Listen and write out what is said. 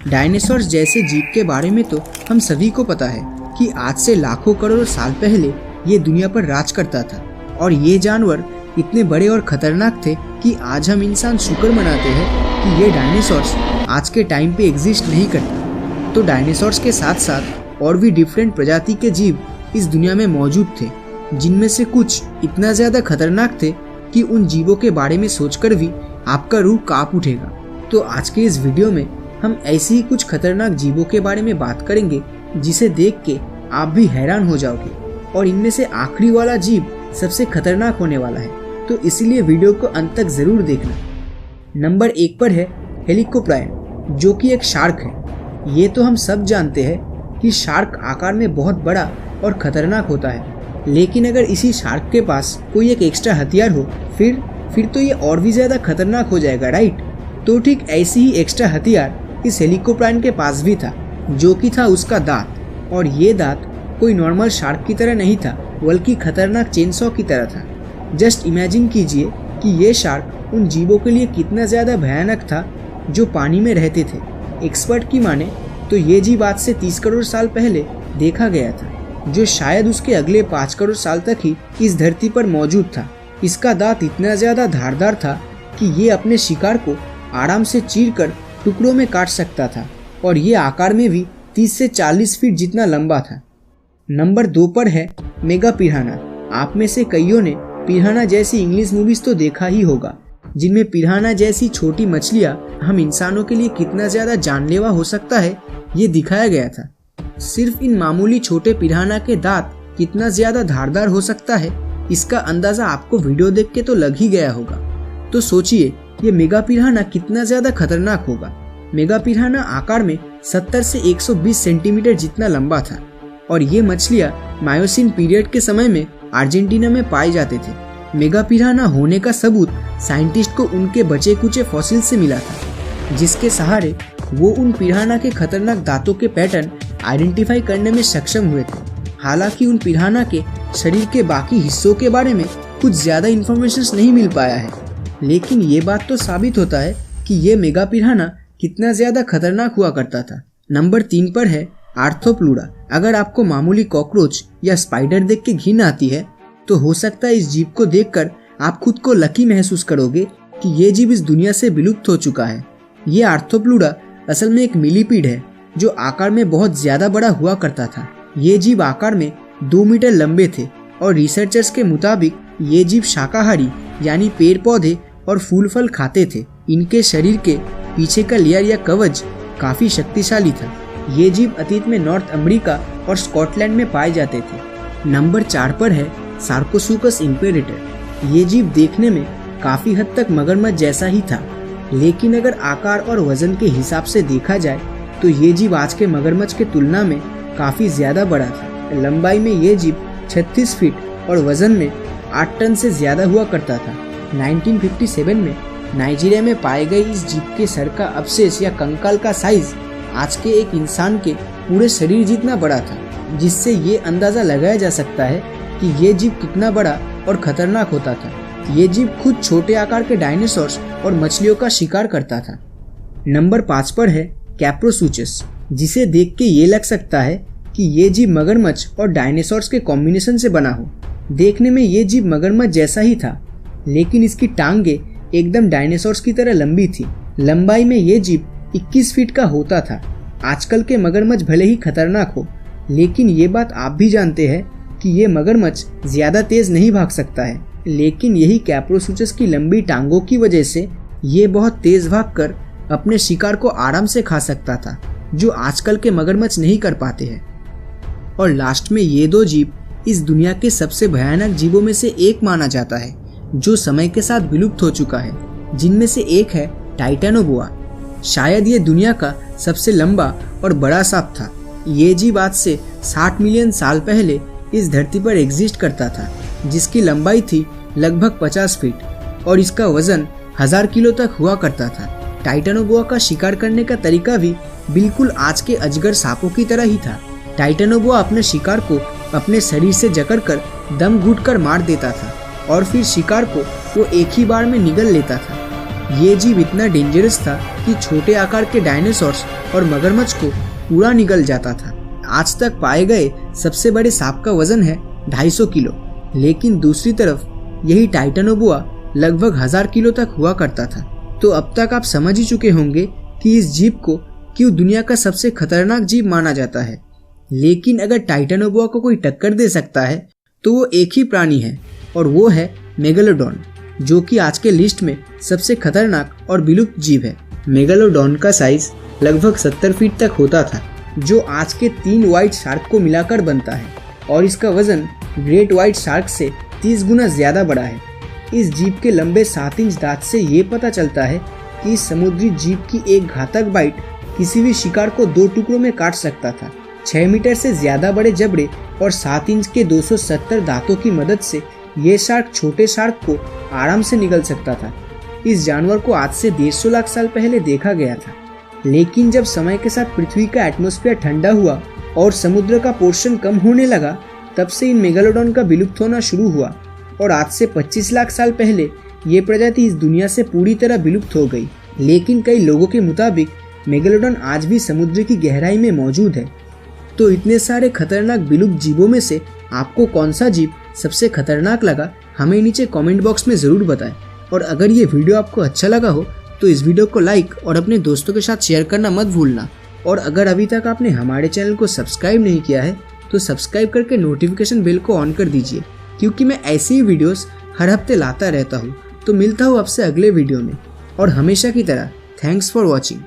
Dinosaurs जैसे जीव के बारे में तो हम सभी को पता है कि आज से लाखों करोड़ साल पहले ये दुनिया पर राज करता था और ये जानवर इतने बड़े और खतरनाक थे कि आज हम इंसान शुक्र मनाते हैं कि ये डायनासोर्स आज के टाइम पे एग्जिस्ट नहीं करते। तो डायनासोर्स के साथ साथ और भी डिफरेंट प्रजाति के जीव इस दुनिया में मौजूद थे, जिनमें से कुछ इतना ज्यादा खतरनाक थे कि उन जीवों के बारे में सोचकर भी आपका रूह कांप उठेगा। तो आज के इस वीडियो में हम ऐसे ही कुछ खतरनाक जीवों के बारे में बात करेंगे जिसे देख के आप भी हैरान हो जाओगे, और इनमें से आखिरी वाला जीव सबसे खतरनाक होने वाला है, तो इसीलिए वीडियो को अंत तक जरूर देखना। नंबर 1 पर है हेलिकोप्टेराइन, जो कि एक शार्क है। ये तो हम सब जानते हैं कि शार्क आकार में बहुत बड़ा और खतरनाक होता है, लेकिन अगर इसी शार्क के पास कोई एक एक्स्ट्रा हथियार हो फिर तो ये और भी ज्यादा खतरनाक हो जाएगा, राइट। तो ठीक ऐसी ही एक्स्ट्रा हथियार इस हेलिकोप्टेराइन के पास भी था, जो कि था उसका दांत। और ये दांत कोई नॉर्मल शार्क की तरह नहीं था, बल्कि खतरनाक चेनसॉ की तरह था। जस्ट इमेजिन कीजिए कि ये शार्क उन जीवों के लिए कितना ज्यादा भयानक था जो पानी में रहते थे। एक्सपर्ट की माने तो ये जीव आज से 30 करोड़ साल पहले देखा गया था, जो शायद उसके अगले 5 करोड़ साल तक ही इस धरती पर मौजूद था। इसका दांत इतना ज्यादा धारदार था कि ये अपने शिकार को आराम से चीरकर टुकड़ों में काट सकता था, और ये आकार में भी 30 से 40 फीट जितना लंबा था। नंबर 2 पर है मेगा पिरान्हा। आप में से कईयों ने पिरान्हा जैसी इंग्लिश मूवीज तो देखा ही होगा, जिनमें पिरान्हा जैसी छोटी मछलियां हम इंसानों के लिए कितना ज्यादा जानलेवा हो सकता है ये दिखाया गया था। सिर्फ इन मामूली छोटे पिरान्हा के दांत कितना ज्यादा धारदार हो सकता है, इसका अंदाजा आपको वीडियो देख के तो लग ही गया होगा। तो सोचिए ये मेगा पिरान्हा कितना ज्यादा खतरनाक होगा। मेगा पिरान्हा आकार में 70 से 120 सेंटीमीटर जितना लंबा था, और ये मछलियां मायोसिन पीरियड के समय में अर्जेंटीना में पाए जाते थे। मेगा पिरान्हा होने का सबूत साइंटिस्ट को उनके बचे कुचे फॉसिल से मिला था, जिसके सहारे वो उन पिरान्हा के खतरनाक दांतों के पैटर्न आइडेंटिफाई करने में सक्षम हुए थे। हालांकि उन पिरान्हा के शरीर के बाकी हिस्सों के बारे में कुछ ज्यादा इंफॉर्मेशन नहीं मिल पाया है, लेकिन ये बात तो साबित होता है कि ये मेगा पिरान्हा कितना ज्यादा खतरनाक हुआ करता था। नंबर 3 पर है आर्थ्रोप्लूरा। अगर आपको मामूली कॉकरोच या स्पाइडर देख के घिन आती है, तो हो सकता है इस जीव को देखकर आप खुद को लकी महसूस करोगे कि ये जीव इस दुनिया से विलुप्त हो चुका है। ये आर्थ्रोप्लूरा असल में एक मिलीपीड है, जो आकार में बहुत ज्यादा बड़ा हुआ करता था। ये जीव आकार में 2 मीटर लंबे थे, और रिसर्चर्स के मुताबिक ये जीव शाकाहारी यानी पेड़ पौधे और फूल फल खाते थे। इनके शरीर के पीछे का लेयर या कवच काफी शक्तिशाली था। ये जीव अतीत में नॉर्थ अमेरिका और स्कॉटलैंड में पाए जाते थे। नंबर 4 पर है सार्कोसुकस इम्पेरेटर। ये जीव देखने में काफी हद तक मगरमच्छ जैसा ही था, लेकिन अगर आकार और वजन के हिसाब से देखा जाए तो ये जीव आज के मगरमच्छ के तुलना में काफी ज्यादा बड़ा था। लंबाई में ये जीव 36 फीट और वजन में 8 टन से ज्यादा हुआ करता था। 1957 में नाइजीरिया में पाए गए इस जीव के सर का अवशेष या कंकाल का साइज आज के एक इंसान के पूरे शरीर जितना बड़ा था, जिससे ये अंदाजा लगाया जा सकता है कि ये जीव कितना बड़ा और खतरनाक होता था। ये जीव खुद छोटे आकार के डायनासोर्स और मछलियों का शिकार करता था। नंबर 5 पर है कैप्रोसूचस, जिसे देख के ये लग सकता है कि ये जीव मगरमच्छ और डायनासोर्स के कॉम्बिनेशन से बना हो। देखने में ये जीव मगरमच्छ जैसा ही था, लेकिन इसकी टांगे एकदम डायनासोर्स की तरह लंबी थी। लंबाई में ये जीव 21 फीट का होता था। आजकल के मगरमच्छ भले ही खतरनाक हो, लेकिन ये बात आप भी जानते हैं कि ये मगरमच्छ ज्यादा तेज नहीं भाग सकता है, लेकिन यही कैप्रोसूचस की लंबी टांगों की वजह से ये बहुत तेज भागकर अपने शिकार को आराम से खा सकता था, जो आजकल के मगरमच्छ नहीं कर पाते हैं। और लास्ट में ये 2 जीव इस दुनिया के सबसे भयानक जीवों में से एक माना जाता है, जो समय के साथ विलुप्त हो चुका है। जिनमें से एक है टाइटैनोबोआ। शायद ये दुनिया का सबसे लंबा और बड़ा सांप था। ये जीव आज से 60 मिलियन साल पहले इस धरती पर एग्जिस्ट करता था, जिसकी लंबाई थी लगभग 50 फीट और इसका वजन 1000 किलो तक हुआ करता था। टाइटैनोबोआ का शिकार करने का तरीका भी बिल्कुल आज के अजगर सांपों की तरह ही था। टाइटैनोबोआ अपने शिकार को अपने शरीर से जकड़कर दम घुटकर मार देता था, और फिर शिकार को वो एक ही बार में निगल लेता था। ये जीव इतना डेंजरस था कि छोटे आकार के डायनासोर्स और मगरमच्छ को पूरा निगल जाता था। आज तक पाए गए सबसे बड़े सांप का वजन है 250 किलो, लेकिन दूसरी तरफ यही टाइटेनोबोआ लगभग 1000 किलो तक हुआ करता था। तो अब तक आप समझ ही चुके होंगे कि इस जीव को क्यों दुनिया का सबसे खतरनाक जीव माना जाता है। लेकिन अगर टाइटेनोबोआ को कोई टक्कर दे सकता है तो वो एक ही प्राणी है, और वो है मेगालोडॉन, जो कि आज के लिस्ट में सबसे खतरनाक और विलुप्त जीव है। मेगालोडॉन का साइज लगभग 70 फीट तक होता था, जो आज के 3 व्हाइट शार्क को मिलाकर बनता है, और इसका वजन ग्रेट व्हाइट शार्क से 30 गुना ज्यादा बड़ा है। इस जीव के लंबे 7 इंच दांत से ये पता चलता है कि इस समुद्री जीव की एक घातक बाइट किसी भी शिकार को 2 टुकड़ों में काट सकता था। 6 मीटर से ज्यादा बड़े जबड़े और 7 इंच के 270 दांतों की मदद से ये शार्क छोटे शार्क को आराम से निगल सकता था। इस जानवर को आज से 150 लाख साल पहले देखा गया था, लेकिन जब समय के साथ पृथ्वी का एटमॉस्फेयर ठंडा हुआ और समुद्र का पोर्शन कम होने लगा, तब से इन मेगालोडॉन का विलुप्त होना शुरू हुआ, और आज से 25 लाख साल पहले ये प्रजाति इस दुनिया से पूरी तरह विलुप्त हो गई। लेकिन कई लोगों के मुताबिक मेगालोडॉन आज भी समुद्र की गहराई में मौजूद है। तो इतने सारे खतरनाक विलुप्त जीवों में से आपको कौन सा जीव सबसे खतरनाक लगा, हमें नीचे कमेंट बॉक्स में जरूर बताएं। और अगर ये वीडियो आपको अच्छा लगा हो तो इस वीडियो को लाइक और अपने दोस्तों के साथ शेयर करना मत भूलना। और अगर अभी तक आपने हमारे चैनल को सब्सक्राइब नहीं किया है तो सब्सक्राइब करके नोटिफिकेशन बेल को ऑन कर दीजिए, क्योंकि मैं ऐसी ही वीडियोस हर हफ्ते लाता रहता हूँ। तो मिलता हूँ आपसे अगले वीडियो में, और हमेशा की तरह थैंक्स फॉर वॉचिंग।